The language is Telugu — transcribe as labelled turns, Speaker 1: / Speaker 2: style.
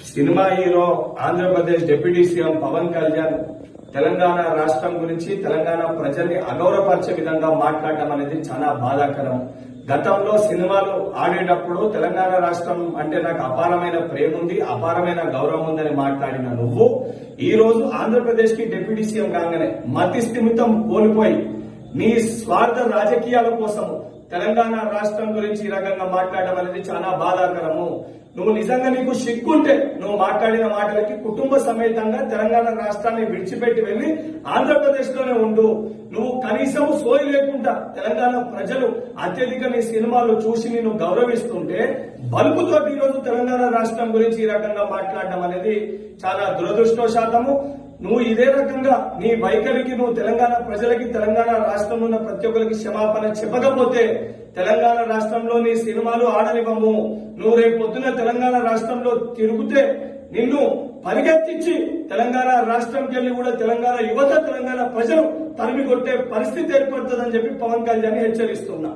Speaker 1: Cinema hero Andhra Pradesh deputy CM Pawan Kalyan Telangana రాష్ట్రం గురించి తెలంగాణ ప్రజల్ని అగౌరవపరిచే విధంగా మాట్లాడటం అనేది చాలా బాధాకరం. గతంలో సినిమాలు ఆడేటప్పుడు తెలంగాణ రాష్ట్రం అంటే నాకు అపారమైన ప్రేమ ఉంది, అపారమైన గౌరవం ఉందని మాట్లాడిన నువ్వు ఈ రోజు ఆంధ్రప్రదేశ్ కి డిప్యూటీ సీఎం కాగానే మతి స్థిమితం కోల్పోయి నీ స్వార్థ రాజకీయాల కోసం తెలంగాణ రాష్ట్రం గురించి ఈ రకంగా మాట్లాడడం అనేది చాలా బాధాకరము. నువ్వు నిజంగా నీకు సిగ్గుంటే నువ్వు మాట్లాడిన మాటలకి కుటుంబ సమేతంగా తెలంగాణ రాష్ట్రాన్ని విడిచిపెట్టి వెళ్లి ఆంధ్రప్రదేశ్ లోనే ఉండు. నువ్వు కనీసం సోయి లేకుండా తెలంగాణ ప్రజలు అత్యధిక నీ సినిమాలు చూసి నేను గౌరవిస్తుంటే బల్బుతో ఈ రోజు తెలంగాణ రాష్ట్రం గురించి ఈ రకంగా మాట్లాడడం అనేది చాలా దురదృష్టవశాతము. నువ్వు ఇదే రకంగా నీ వైఖరికి నువ్వు తెలంగాణ ప్రజలకి తెలంగాణ రాష్ట్రంలో ఉన్న ప్రతి ఒక్కరికి క్షమాపణ చెప్పకపోతే తెలంగాణ రాష్ట్రంలో నీ సినిమాలు ఆడనివ్వము. నువ్వు రేపు పొద్దున తెలంగాణ రాష్ట్రంలో తిరుగుతే నిన్ను పరిగెత్తించి తెలంగాణ రాష్ట్రంకి వెళ్లి కూడా తెలంగాణ యువత తెలంగాణ ప్రజలు తరిమి కొట్టే పరిస్థితి ఏర్పడుతుందని చెప్పి పవన్ కళ్యాణ్ హెచ్చరిస్తున్నా.